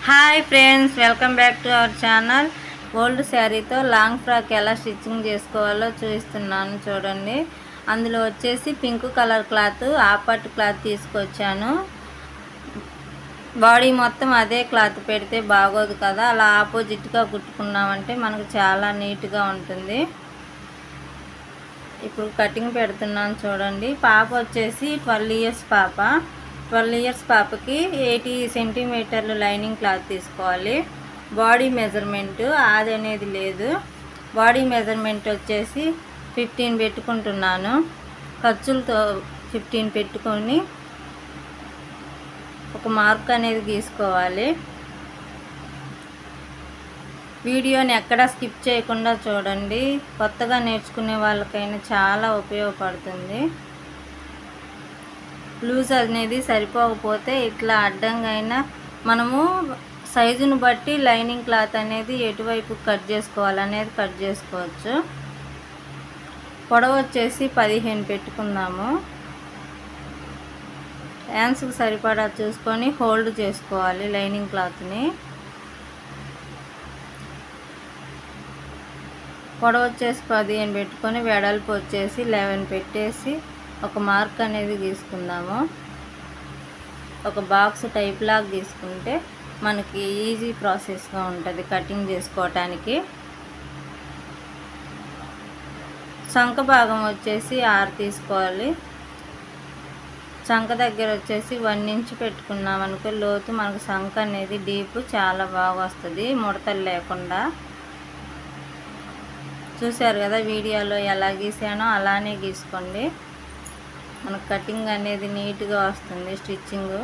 Hi friends, welcome back to our channel. Old శారీతో long frock ఎలా stitching చేసుకోవాలో చూపిస్తున్నాను చూడండి. అందులో వచ్చేసి పింక్ కలర్ క్లాత్, ఆపట్ క్లాత్ తీసుకొచ్చాను. బాడీ మొత్తం అదే క్లాత్ పెడితే బాగోదు కదా, అలా ఆపోజిట్గా కుట్టుకున్నామంటే మనకు చాలా నీట్గా ఉంటుంది. ఇప్పుడు కటింగ్ పెడుతున్నాను చూడండి. పాప వచ్చేసి 12 ఇయర్స్ పాప. 12 ఇయర్స్ పాపకి 80 సెంటీమీటర్లు లైనింగ్ క్లాత్ తీసుకోవాలి. బాడీ మెజర్మెంట్ అది అనేది లేదు. బాడీ మెజర్మెంట్ వచ్చేసి 15 పెట్టుకుంటున్నాను. ఖర్చులతో 15 పెట్టుకొని ఒక మార్క్ అనేది గీసుకోవాలి. వీడియోని ఎక్కడా స్కిప్ చేయకుండా చూడండి. కొత్తగా నేర్చుకునే వాళ్ళకైనా చాలా ఉపయోగపడుతుంది. లూజ్ అనేది సరిపోకపోతే ఇట్లా అడ్డంగా అయినా మనము సైజును బట్టి లైనింగ్ క్లాత్ అనేది ఎటువైపు కట్ చేసుకోవాలనేది కట్ చేసుకోవచ్చు. పొడవు వచ్చేసి 15 పెట్టుకుందాము. హ్యాండ్స్కి సరిపడా చూసుకొని హోల్డ్ చేసుకోవాలి లైనింగ్ క్లాత్ని. పొడవు వచ్చేసి 15 పెట్టుకొని వెడల్పు వచ్చేసి 11 పెట్టేసి ఒక మార్క్ అనేది గీసుకుందాము. ఒక బాక్స్ టైప్ లాగా గీసుకుంటే మనకి ఈజీ ప్రాసెస్గా ఉంటుంది కటింగ్ చేసుకోవటానికి. చంక భాగం వచ్చేసి 6 తీసుకోవాలి. చంక దగ్గర వచ్చేసి 1 ఇంచ్ పెట్టుకున్నాం అనుకో లోతు, మనకు చంక అనేది డీప్ చాలా బాగా వస్తుంది ముడతలు లేకుండా. చూశారు కదా వీడియోలో ఎలా గీసానో అలానే గీసుకోండి. మనకు కటింగ్ అనేది నీట్గా వస్తుంది స్టిచ్చింగ్.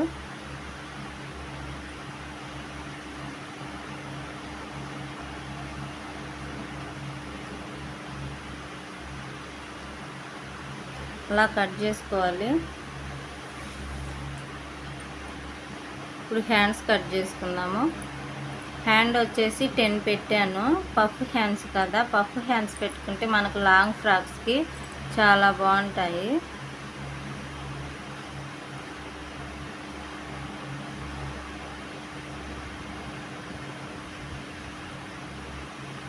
అలా కట్ చేసుకోవాలి. ఇప్పుడు హ్యాండ్స్ కట్ చేసుకుందాము. హ్యాండ్ వచ్చేసి 10 పెట్టాను. పఫ్ హ్యాండ్స్ కదా, పఫ్ హ్యాండ్స్ పెట్టుకుంటే మనకు లాంగ్ ఫ్రాక్స్కి చాలా బాగుంటాయి.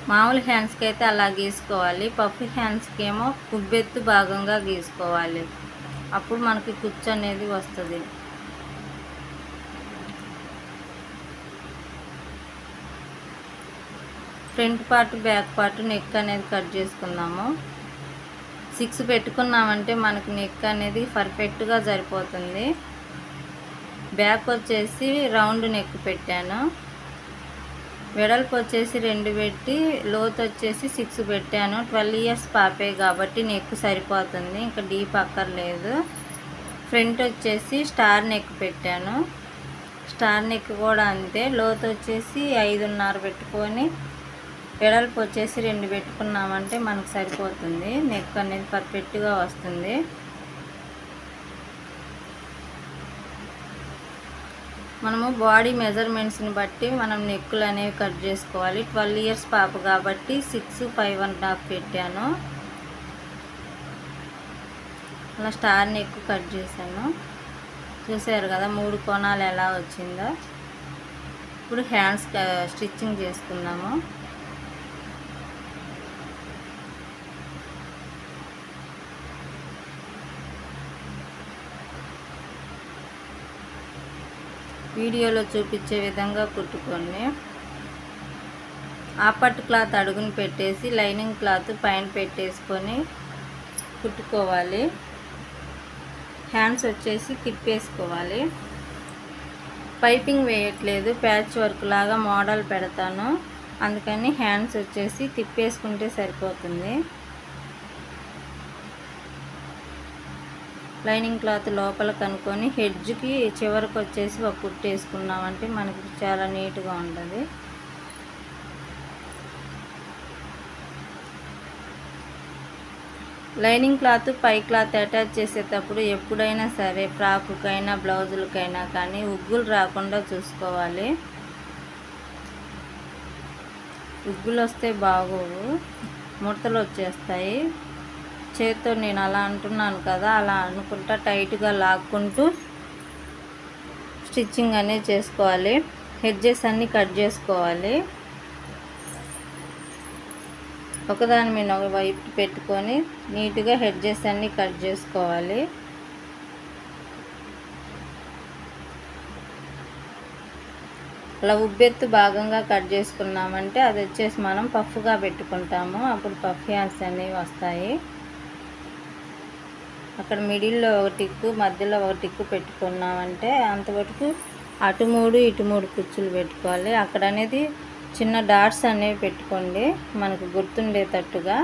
మామూలు హ్యాండ్స్కి అయితే అలా గీసుకోవాలి. పఫ్ హ్యాండ్స్కి ఏమో కుబ్బెత్తు భాగంగా గీసుకోవాలి. అప్పుడు మనకి కుచ్చు అనేది వస్తుంది. Front part, back part, neck అనేది కట్ చేసుకుందాము. 6 పెట్టుకున్నామంటే మనకి నెక్ అనేది పర్ఫెక్ట్గా సరిపోతుంది. బ్యాక్ వచ్చేసి రౌండ్ నెక్ పెట్టాను. వెడల్పు వచ్చేసి 2 పెట్టి లోతు వచ్చేసి 6 పెట్టాను. 12 ఇయర్స్ పాపే కాబట్టి నెక్ సరిపోతుంది, ఇంకా డీప్ అక్కర్లేదు. ఫ్రంట్ వచ్చేసి స్టార్ నెక్ పెట్టాను. స్టార్ నెక్ కూడా అంతే. లోతు వచ్చేసి 5.5 పెట్టుకొని వెడల్పు వచ్చేసి 2 పెట్టుకున్నామంటే మనకు సరిపోతుంది. నెక్ అనేది పర్ఫెక్ట్గా వస్తుంది. మనము బాడీ మెజర్మెంట్స్ని బట్టి మనం నెక్కులు అనేవి కట్ చేసుకోవాలి. 12 ఇయర్స్ పాప కాబట్టి 6, 5.5 పెట్టాను. అలా స్టార్ నెక్ కట్ చేశాను. చూసారు కదా 3 కోణాలు ఎలా వచ్చిందో. ఇప్పుడు హ్యాండ్స్ స్టిచ్చింగ్ చేసుకుందాము. వీడియోలో చూపించే విధంగా కుట్టుకోండి. ఆపట్ క్లాత్ అడుగుని పెట్టేసి లైనింగ్ క్లాత్ పైన పెట్టేసుకొని కుట్టుకోవాలి. హ్యాండ్స్ వచ్చేసి తిప్పేసుకోవాలి. పైపింగ్ వేయట్లేదు, ప్యాచ్ వర్క్ లాగా మోడల్ పెడతాను, అందుకని హ్యాండ్స్ వచ్చేసి తిప్పేసుకుంటే సరిపోతుంది. లైనింగ్ క్లాత్ లోపల కనుక్కొని హెడ్జ్కి చివరికి వచ్చేసి ఒక కుట్టు వేసుకున్నామంటే మనకి చాలా నీట్గా ఉంటుంది. లైనింగ్ క్లాత్ పై క్లాత్ అటాచ్ చేసేటప్పుడు ఎప్పుడైనా సరే ఫ్రాకుకైనా బ్లౌజులకైనా కానీ ఉగ్గులు రాకుండా చూసుకోవాలి. ఉగ్గులు వస్తే బాగోవు, ముడతలు వచ్చేస్తాయి. చేత్తో నేను అలా అంటున్నాను కదా, అలా అనుకుంటా టైట్గా లాక్కుంటూ స్టిచ్చింగ్ అనేది చేసుకోవాలి. హెడ్జెస్ అన్నీ కట్ చేసుకోవాలి. ఒకదాని మీద ఒక వైపు పెట్టుకొని నీట్గా హెడ్జెస్ అన్నీ కట్ చేసుకోవాలి. అలా ఉబ్బెత్తు భాగంగా కట్ చేసుకున్నామంటే అది వచ్చేసి మనం పఫ్గా పెట్టుకుంటాము. అప్పుడు పఫ్ హ్యాండ్స్ అనేవి వస్తాయి. అక్కడ మిడిల్లో ఒక టిక్కు, మధ్యలో ఒక టిక్కు పెట్టుకున్నామంటే అంతవరకు అటు 3 ఇటు 3 కుచ్చులు పెట్టుకోవాలి. అక్కడ అనేది చిన్న డాట్స్ అనేవి పెట్టుకోండి మనకు గుర్తుండేటట్టుగా.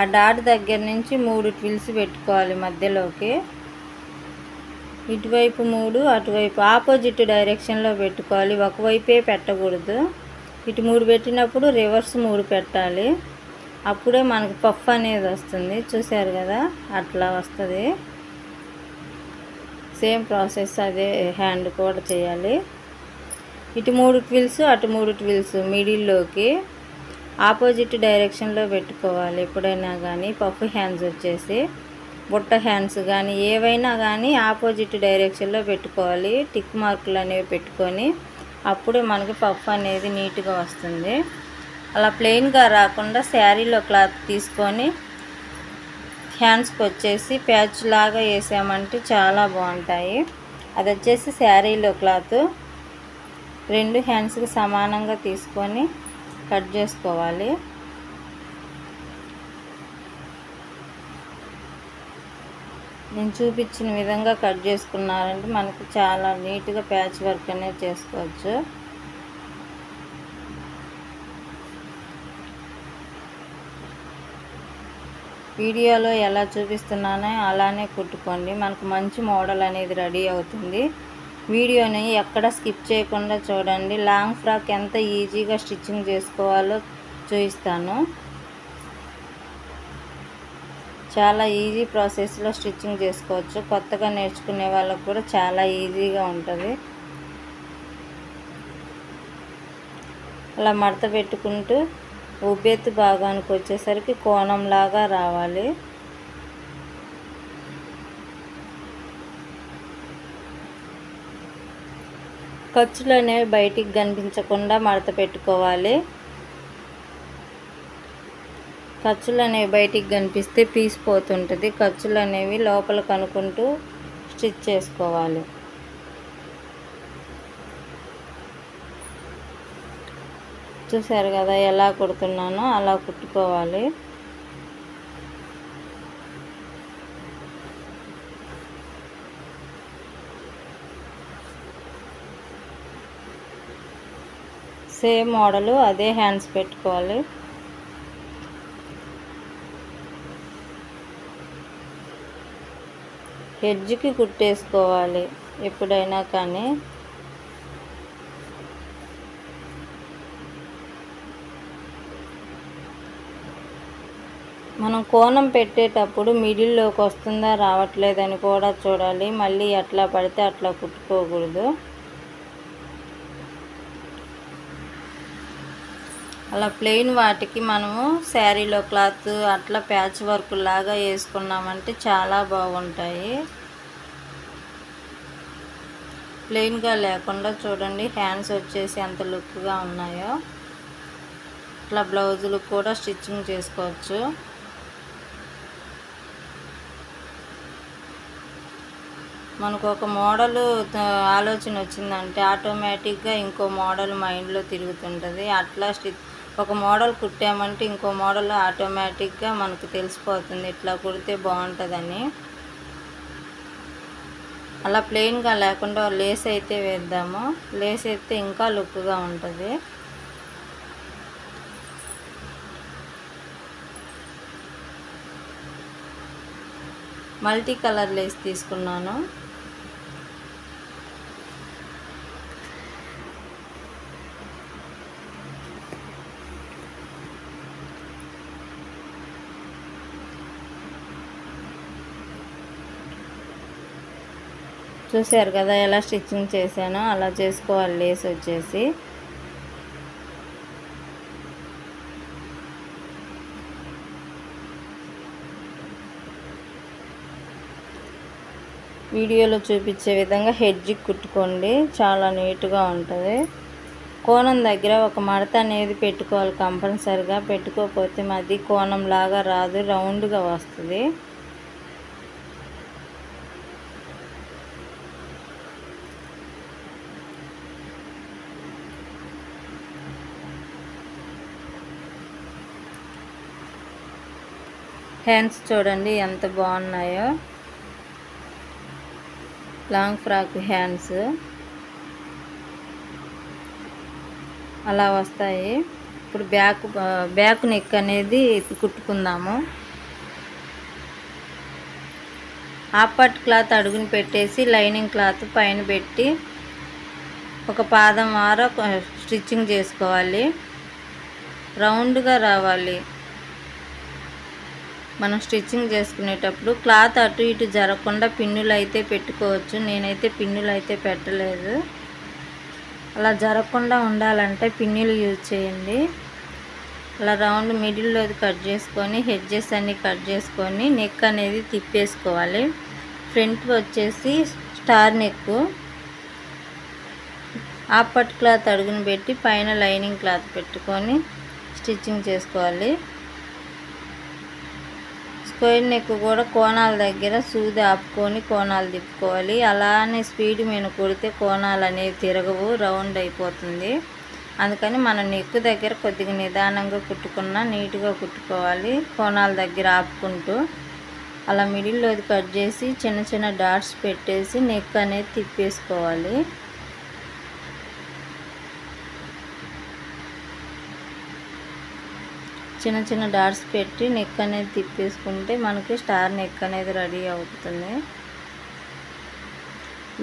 ఆ డాట్ దగ్గర నుంచి 3 ట్విల్స్ పెట్టుకోవాలి మధ్యలోకి. ఇటువైపు 3, అటువైపు ఆపోజిట్ డైరెక్షన్లో పెట్టుకోవాలి. ఒకవైపే పెట్టకూడదు. ఇటు 3 పెట్టినప్పుడు రివర్స్ 3 పెట్టాలి. అప్పుడే మనకు పఫ్ అనేది వస్తుంది. చూసారు కదా, అట్లా వస్తుంది. సేమ్ ప్రాసెస్ అదే హ్యాండ్ కూడా చేయాలి. ఇటు 3 ట్విల్స్, అటు 3 ట్విల్స్ మిడిల్లోకి ఆపోజిట్ డైరెక్షన్లో పెట్టుకోవాలి. ఎప్పుడైనా కానీ పఫ్ హ్యాండ్స్ వచ్చేసి బుట్ట హ్యాండ్స్ కానీ ఏవైనా కానీ ఆపోజిట్ డైరెక్షన్లో పెట్టుకోవాలి. టిక్ మార్కులు అనేవి పెట్టుకొని అప్పుడే మనకి పఫ్ అనేది నీట్గా వస్తుంది. అలా ప్లెయిన్గా రాకుండా శారీలో క్లాత్ తీసుకొని హ్యాండ్స్కి వచ్చేసి ప్యాచ్ లాగా వేసామంటే చాలా బాగుంటాయి. అది వచ్చేసి శారీలో క్లాత్ 2 హ్యాండ్స్కి సమానంగా తీసుకొని కట్ చేసుకోవాలి. నేను చూపించిన విధంగా కట్ చేసుకున్నారంటే మనకు చాలా నీట్గా ప్యాచ్ వర్క్ అనేది చేసుకోవచ్చు. వీడియోలో ఎలా చూపిస్తున్నానో అలానే కుట్టుకోండి. మనకు మంచి మోడల్ అనేది రెడీ అవుతుంది. వీడియోని ఎక్కడ స్కిప్ చేయకుండా చూడండి. లాంగ్ ఫ్రాక్ ఎంత ఈజీగా స్టిచ్చింగ్ చేసుకోవాలో చూపిస్తాను. చాలా ఈజీ ప్రాసెస్లో స్టిచ్చింగ్ చేసుకోవచ్చు. కొత్తగా నేర్చుకునే వాళ్ళకు కూడా చాలా ఈజీగా ఉంటుంది. అలా మడత పెట్టుకుంటూ ఉబ్బెత్తు భాగానికి వచ్చేసరికి కోణంలాగా రావాలి. ఖర్చులు అనేవి బయటికి కనిపించకుండా మడత పెట్టుకోవాలి. ఖర్చులు అనేవి బయటికి కనిపిస్తే పీస్ పోతుంటుంది. ఖర్చులు అనేవి లోపల కనుక్కుంటూ స్టిచ్ చేసుకోవాలి. చూసారు కదా ఎలా కుడుతున్నానో అలా కుట్టుకోవాలి. సేమ్ మోడలు అదే హ్యాండ్స్ పెట్టుకోవాలి. ఎడ్జ్కి కుట్టేసుకోవాలి ఎప్పుడైనా కానీ. మనం కోణం పెట్టేటప్పుడు మిడిల్లోకి వస్తుందా రావట్లేదని కూడా చూడాలి. మళ్ళీ ఎట్లా పడితే అట్లా కుట్టుకోకూడదు. అలా ప్లెయిన్ వాటికి మనము శారీలో క్లాత్ అట్లా ప్యాచ్ వర్క్ లాగా వేసుకున్నామంటే చాలా బాగుంటాయి. ప్లెయిన్గా లేకుండా చూడండి హ్యాండ్స్ వచ్చేసి ఎంత లుక్గా ఉన్నాయో. ఇట్లా బ్లౌజులు కూడా స్టిచ్చింగ్ చేసుకోవచ్చు. మనకు ఒక మోడలు ఆలోచన వచ్చిందంటే ఆటోమేటిక్గా ఇంకో మోడల్ మైండ్లో తిరుగుతుంటుంది. అట్లా ఒక మోడల్ కుట్టామంటే ఇంకో మోడల్ ఆటోమేటిక్గా మనకు తెలిసిపోతుంది ఇట్లా కుడితే బాగుంటుందని. అలా ప్లెయిన్గా లేకుండా లేస్ అయితే వేద్దాము. లేస్ అయితే ఇంకా లుక్గా ఉంటుంది. మల్టీ కలర్ లేస్ తీసుకున్నాను. చూసారు కదా ఎలా స్టిచ్చింగ్ చేశానో అలా చేసుకోవాలి. లేస్ వచ్చేసి వీడియోలో చూపించే విధంగా హెడ్జ్కి కుట్టుకోండి, చాలా నీట్గా ఉంటుంది. కోణం దగ్గర ఒక మడత అనేది పెట్టుకోవాలి కంపల్సరిగా, పెట్టుకోకపోతే అది కోణం లాగా రాదు, రౌండ్గా వస్తుంది. హ్యాండ్స్ చూడండి ఎంత బాగున్నాయో, లాంగ్ ఫ్రాక్ హ్యాండ్స్ అలా వస్తాయి. ఇప్పుడు బ్యాక్ నెక్ అనేది కుట్టుకుందాము. హాఫ్ పట్ క్లాత్ అడుగుని పెట్టేసి లైనింగ్ క్లాత్ పైన పెట్టి ఒక పాదం వార స్టిచ్చింగ్ చేసుకోవాలి. రౌండ్గా రావాలి. మనం స్టిచ్చింగ్ చేసుకునేటప్పుడు క్లాత్ అటు ఇటు జరగకుండా పిన్నులు అయితే పెట్టుకోవచ్చు. నేనైతే పిన్నులు అయితే పెట్టలేదు. అలా జరగకుండా ఉండాలంటే పిన్నులు యూజ్ చేయండి. అలా రౌండ్ మిడిల్లో కట్ చేసుకొని హెడ్జెస్ అన్నీ కట్ చేసుకొని నెక్ అనేది తిప్పేసుకోవాలి. ఫ్రంట్ వచ్చేసి స్టార్ నెక్, హాఫ్ పట్ క్లాత్ అడుగుని పెట్టి పైన లైనింగ్ క్లాత్ పెట్టుకొని స్టిచ్చింగ్ చేసుకోవాలి. స్క్వేర్ నెక్ కూడా కోణాల దగ్గర సూది ఆపుకొని కోణాలు తిప్పుకోవాలి. అలానే స్పీడ్ మీద కొడితే కోణాలు అనేవి తిరగవు, రౌండ్ అయిపోతుంది. అందుకని మనం నెక్ దగ్గర కొద్దిగా నిదానంగా కుట్టుకున్నా నీట్గా కుట్టుకోవాలి, కోణాల దగ్గర ఆపుకుంటూ. అలా మిడిల్లో కట్ చేసి చిన్న చిన్న డాట్స్ పెట్టేసి నెక్ అనేది తిప్పేసుకోవాలి. చిన్న చిన్న డాట్స్ పెట్టి నెక్ అనేది తిప్పేసుకుంటే మనకి స్టార్ నెక్ అనేది రెడీ అవుతుంది.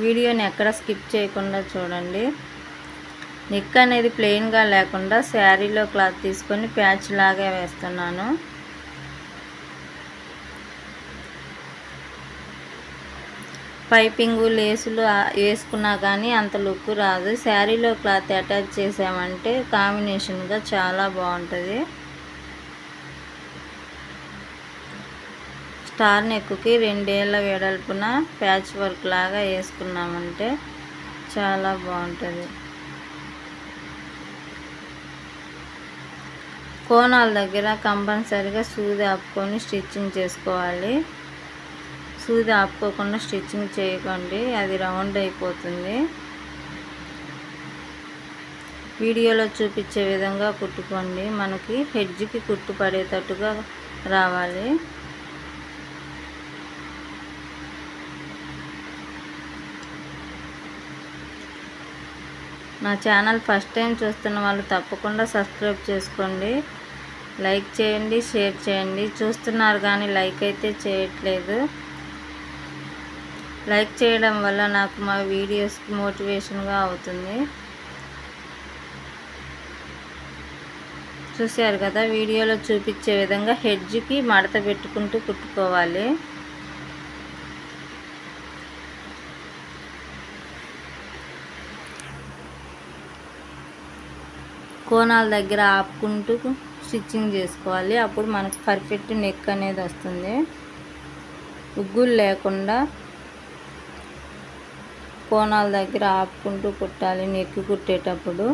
వీడియోని ఎక్కడ స్కిప్ చేయకుండా చూడండి. నెక్ అనేది ప్లెయిన్గా లేకుండా శారీలో క్లాత్ తీసుకొని ప్యాచ్ లాగా వేస్తున్నాను. పైపింగు లేసులు వేసుకున్నా కానీ అంత లుక్ రాదు. శారీలో క్లాత్ అటాచ్ చేసామంటే కాంబినేషన్గా చాలా బాగుంటుంది. స్టార్ నెక్కి 2 ఏళ్ళ వెడల్పున ప్యాచ్ వర్క్ లాగా వేసుకున్నామంటే చాలా బాగుంటుంది. కోణాల దగ్గర కంపల్సరిగా సూది ఆపుకొని స్టిచ్చింగ్ చేసుకోవాలి. సూది ఆపుకోకుండా స్టిచ్చింగ్ చేయకండి, అది రౌండ్ అయిపోతుంది. వీడియోలో చూపించే విధంగా కుట్టుకోండి. మనకి హెడ్జ్కి కుట్టు పడేటట్టుగా రావాలి. నా ఛానల్ ఫస్ట్ టైం చూస్తున్న వాళ్ళు తప్పకుండా సబ్స్క్రైబ్ చేసుకోండి, లైక్ చేయండి, షేర్ చేయండి. చూస్తున్నారు కానీ లైక్ అయితే చేయట్లేదు. లైక్ చేయడం వల్ల నాకు మా వీడియోస్కి మోటివేషన్గా అవుతుంది. చూశారు కదా, వీడియోలో చూపించే విధంగా హెడ్జ్కి మడత పెట్టుకుంటూ కుట్టుకోవాలి. కోణాల దగ్గర ఆపుకుంటూ స్టిచ్చింగ్ చేసుకోవాలి. అప్పుడు మనకు పర్ఫెక్ట్ నెక్ అనేది వస్తుంది. ఉగ్గులు లేకుండా కోణాల దగ్గర ఆపుకుంటూ కుట్టాలి నెక్ కుట్టేటప్పుడు.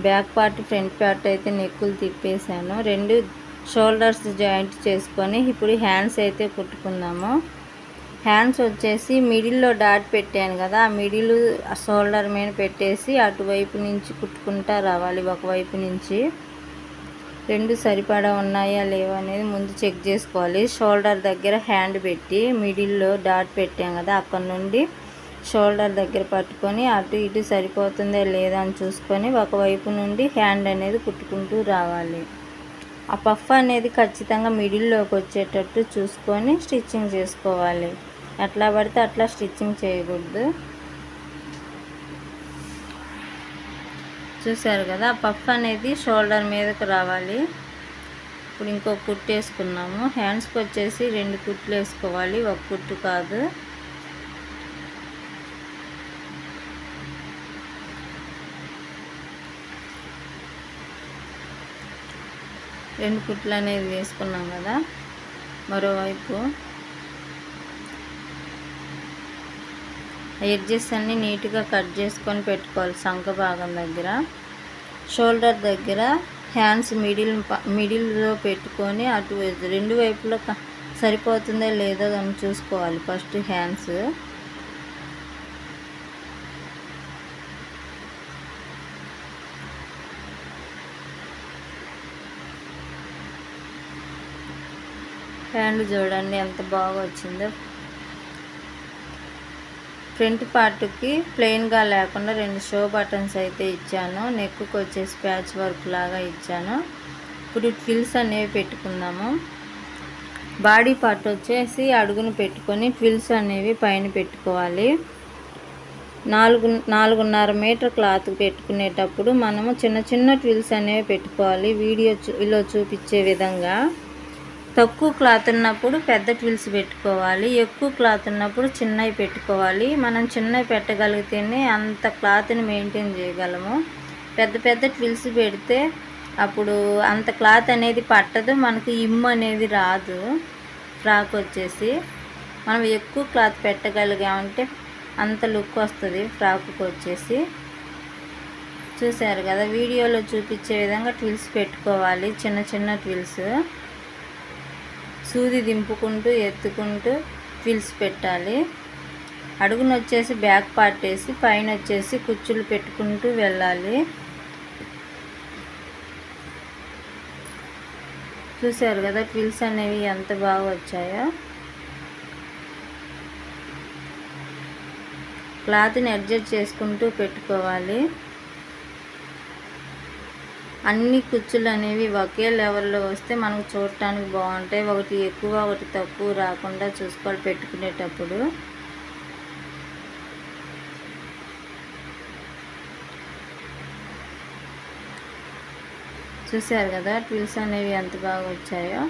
బ్యాక్ పార్ట్ ఫ్రంట్ పార్ట్ అయితే నెక్కులు తిప్పేసాను. 2 షోల్డర్స్ జాయింట్ చేసుకొని ఇప్పుడు హ్యాండ్స్ అయితే కుట్టుకుందాము. హ్యాండ్స్ వచ్చేసి మిడిల్లో డాట్ పెట్టాను కదా, ఆ మిడిల్ షోల్డర్ మీద పెట్టేసి అటువైపు నుంచి కుట్టుకుంటా రావాలి. ఒకవైపు నుంచి 2 సరిపడా ఉన్నాయా లేవా అనేది ముందు చెక్ చేసుకోవాలి. షోల్డర్ దగ్గర హ్యాండ్ పెట్టి మిడిల్లో డాట్ పెట్టాం కదా, అక్కడ నుండి షోల్డర్ దగ్గర పట్టుకొని అటు ఇటు సరిపోతుందా లేదా అని చూసుకొని ఒకవైపు నుండి హ్యాండ్ అనేది కుట్టుకుంటూ రావాలి. ఆ పఫ్ అనేది ఖచ్చితంగా మిడిల్లోకి వచ్చేటట్టు చూసుకొని స్టిచ్చింగ్ చేసుకోవాలి. ఎట్లా పడితే అట్లా స్టిచ్చింగ్ చేయకూడదు. చూసారు కదా, ఆ పఫ్ అనేది షోల్డర్ మీదకి రావాలి. ఇప్పుడు ఇంకో కుట్టు వేసుకున్నాము. హ్యాండ్స్కి వచ్చేసి 2 కుట్లు వేసుకోవాలి, ఒక కుట్టు కాదు. 2 కుట్లు అనేది వేసుకున్నాం కదా, మరోవైపు ఎడ్జెస్ అన్నీ నీట్గా కట్ చేసుకొని పెట్టుకోవాలి. సంక భాగం దగ్గర, షోల్డర్ దగ్గర హ్యాండ్స్ మిడిల్లో పెట్టుకొని అటు 2 వైపులో సరిపోతుందో లేదో అని చూసుకోవాలి. ఫస్ట్ హ్యాండ్స్ హ్యాండ్ చూడండి ఎంత బాగా వచ్చిందో. ఫ్రంట్ పార్ట్కి ప్లెయిన్గా లేకుండా 2 షో బటన్స్ అయితే ఇచ్చాను. నెక్కు వచ్చేసి ప్యాచ్ వర్క్ లాగా ఇచ్చాను. ఇప్పుడు ట్విల్స్ అనేవి పెట్టుకుందాము. బాడీ పార్ట్ వచ్చేసి అడుగును పెట్టుకొని ట్విల్స్ అనేవి పైన పెట్టుకోవాలి. 4.5 మీటర్ క్లాత్ పెట్టుకునేటప్పుడు మనము చిన్న చిన్న ట్విల్స్ అనేవి పెట్టుకోవాలి. వీడియోలో చూపించే విధంగా. తక్కువ క్లాత్ ఉన్నప్పుడు పెద్ద ట్విల్స్ పెట్టుకోవాలి, ఎక్కువ క్లాత్ ఉన్నప్పుడు చిన్నవి పెట్టుకోవాలి. మనం చిన్నవి పెట్టగలిగితేనే అంత క్లాత్ని మెయింటైన్ చేయగలము. పెద్ద ట్విల్స్ పెడితే అప్పుడు అంత క్లాత్ అనేది పట్టదు, మనకు ఇమ్ము అనేది రాదు. ఫ్రాక్ వచ్చేసి మనం ఎక్కువ క్లాత్ పెట్టగలిగామంటే అంత లుక్ వస్తుంది ఫ్రాక్కి వచ్చేసి. చూసారు కదా, వీడియోలో చూపించే విధంగా ట్విల్స్ పెట్టుకోవాలి. చిన్న చిన్న ట్విల్స్ సూది దింపుకుంటూ ఎత్తుకుంటూ ట్విల్స్ పెట్టాలి. అడుగును వచ్చేసి బ్యాక్ పార్ట్ వేసి పైన వచ్చేసి కుచ్చులు పెట్టుకుంటూ వెళ్ళాలి. చూసారు కదా ట్విల్స్ అనేవి ఎంత బాగా వచ్చాయో. క్లాత్ని అడ్జస్ట్ చేసుకుంటూ పెట్టుకోవాలి. అన్ని కుచ్చులు అనేవి ఒకే లెవెల్లో వస్తే మనకు చూడటానికి బాగుంటాయి. ఒకటి ఎక్కువ ఒకటి తక్కువ రాకుండా చూసుకోవాలి పెట్టుకునేటప్పుడు. చూసారు కదా ట్విల్స్ అనేవి ఎంత బాగా వచ్చాయో.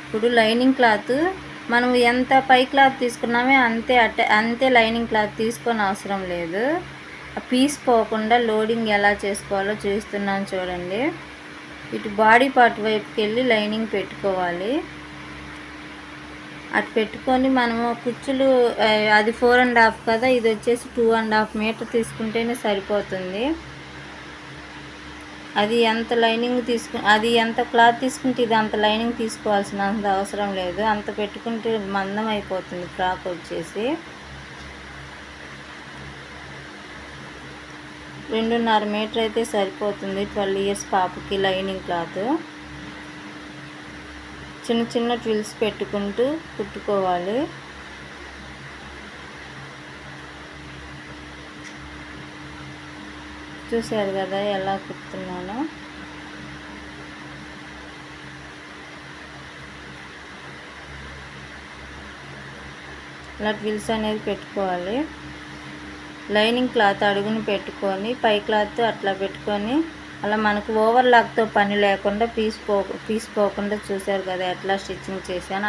ఇప్పుడు లైనింగ్ క్లాత్ మనం ఎంత పై క్లాత్ తీసుకున్నామే అంతే లైనింగ్ క్లాత్ తీసుకొని అవసరం లేదు. పీస్ పోకుండా లోడింగ్ ఎలా చేసుకోవాలో చూస్తున్నాను చూడండి. ఇటు బాడీ పార్ట్ వైపుకి వెళ్ళి లైనింగ్ పెట్టుకోవాలి. అటు పెట్టుకొని మనము కుచ్చులు అది 4.5 కదా, ఇది వచ్చేసి 2.5 మీటర్ తీసుకుంటేనే సరిపోతుంది. అది ఎంత క్లాత్ తీసుకుంటే ఇది అంత లైనింగ్ తీసుకోవాల్సినంత అవసరం లేదు. అంత పెట్టుకుంటే మందం అయిపోతుంది ఫ్రాక్ వచ్చేసి. 2.5 మీటర్ అయితే సరిపోతుంది 12 ఇయర్స్ పాపకి లైనింగ్ క్లాత్. చిన్న చిన్న ట్విల్స్ పెట్టుకుంటూ కుట్టుకోవాలి. చూసారు కదా ఎలా కుడుతున్నానో. ఇలా ట్విల్స్ అనేది పెట్టుకోవాలి. లైనింగ్ క్లాత్ అడుగుని పెట్టుకొని పై క్లాత్ అట్లా పెట్టుకొని అలా మనకు ఓవర్లాక్తో పని లేకుండా పీస్ పోకుండా చూసారు కదా ఎట్లా స్టిచ్చింగ్ చేశాను.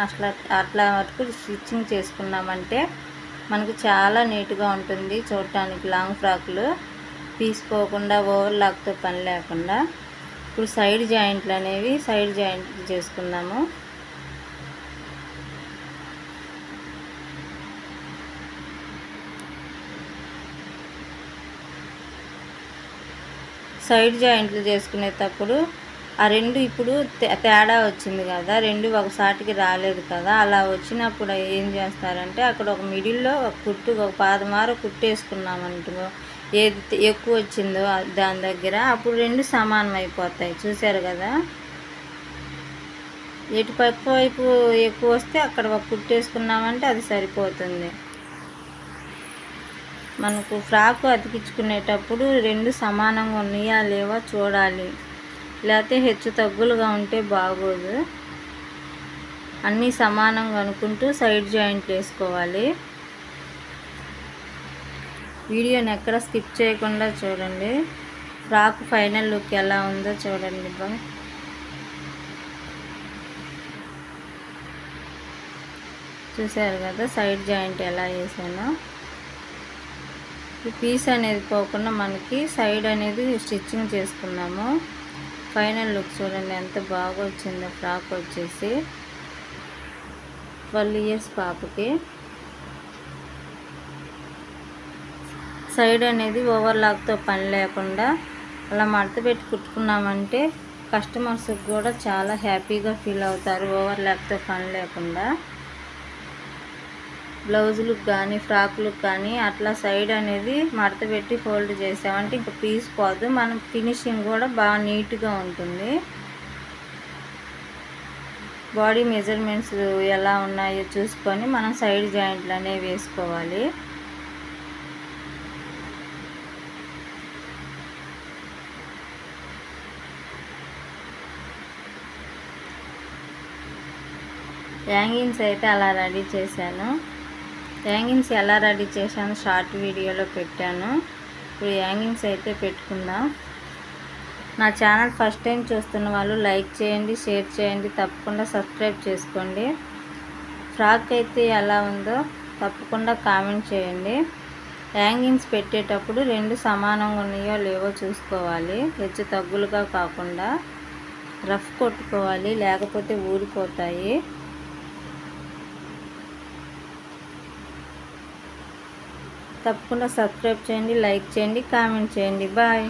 అట్లా వరకు స్టిచ్చింగ్ చేసుకున్నామంటే మనకు చాలా నీట్గా ఉంటుంది చూడటానికి. లాంగ్ ఫ్రాక్లు పీస్ పోకుండా ఓవర్లాక్తో పని లేకుండా. ఇప్పుడు సైడ్ జాయింట్లు చేసుకుందాము. సైడ్ జాయింట్లు చేసుకునేటప్పుడు ఆ 2 ఇప్పుడు తేడా వచ్చింది కదా, 2 ఒకసాటికి రాలేదు కదా. అలా వచ్చినప్పుడు ఏం చేస్తారంటే అక్కడ ఒక మిడిల్లో ఒక పాదమార కుట్టేసుకున్నామంటూ ఏది ఎక్కువ వచ్చిందో దాని దగ్గర అప్పుడు 2 సమానం అయిపోతాయి. చూసారు కదా, ఎటు పక్క వైపు ఎక్కువ వస్తే అక్కడ ఒక కుట్టేసుకున్నామంటే అది సరిపోతుంది. మనకు ఫ్రాక్ అతికించుకునేటప్పుడు 2 సమానంగా ఉన్నాయా లేవా చూడాలి, లేకపోతే హెచ్చు తగ్గులుగా ఉంటే బాగోదు. అన్నీ సమానంగా అనుకుంటూ సైడ్ జాయింట్లు వేసుకోవాలి. వీడియోని ఎక్కడ స్కిప్ చేయకుండా చూడండి. ఫ్రాక్ ఫైనల్ లుక్ ఎలా ఉందో చూడండి. చూసారు కదా సైడ్ జాయింట్ ఎలా వేసానో. ఈ పీస్ అనేది పోకుండా మనకి సైడ్ అనేది స్టిచ్చింగ్ చేసుకున్నాము. ఫైనల్ లుక్ చూడండి ఎంత బాగా వచ్చిందో. ఫ్రాక్ వచ్చేసి 12 ఇయర్స్ పాపకి. సైడ్ అనేది ఓవర్లాక్తో పని లేకుండా అలా మడత పెట్టి కుట్టుకున్నామంటే కస్టమర్స్కి కూడా చాలా హ్యాపీగా ఫీల్ అవుతారు, ఓవర్లాక్తో పని లేకుండా. బ్లౌజులకు కానీ ఫ్రాకులకు కానీ అట్లా సైడ్ అనేది మడత పెట్టి ఫోల్డ్ చేసామంటే ఇంకా పీస్ పోదు, మనం ఫినిషింగ్ కూడా బాగా నీట్గా ఉంటుంది. బాడీ మెజర్మెంట్స్ ఎలా ఉన్నాయో చూసుకొని మనం సైడ్ జాయింట్లు అనేవి వేసుకోవాలి. హ్యాంగింగ్స్ అయితే అలా రెడీ చేశాను. హ్యాంగింగ్స్ ఎలా రెడీ చేశాను షార్ట్ వీడియోలో పెట్టాను. ఇప్పుడు హ్యాంగింగ్స్ అయితే పెట్టుకుందాం. నా ఛానల్ ఫస్ట్ టైం చూస్తున్న వాళ్ళు లైక్ చేయండి, షేర్ చేయండి, తప్పకుండా సబ్స్క్రైబ్ చేసుకోండి. ఫ్రాక్ అయితే ఎలా ఉందో తప్పకుండా కామెంట్ చేయండి. హ్యాంగింగ్స్ పెట్టేటప్పుడు రెండు సమానంగా ఉన్నాయో లేవో చూసుకోవాలి, హెచ్చు తగ్గులుగా కాకుండా రఫ్ కొట్టుకోవాలి, లేకపోతే ఊడిపోతాయి. తప్పకుండా సబ్స్క్రైబ్ చేయండి, లైక్ చేయండి, కామెంట్ చేయండి. బాయ్.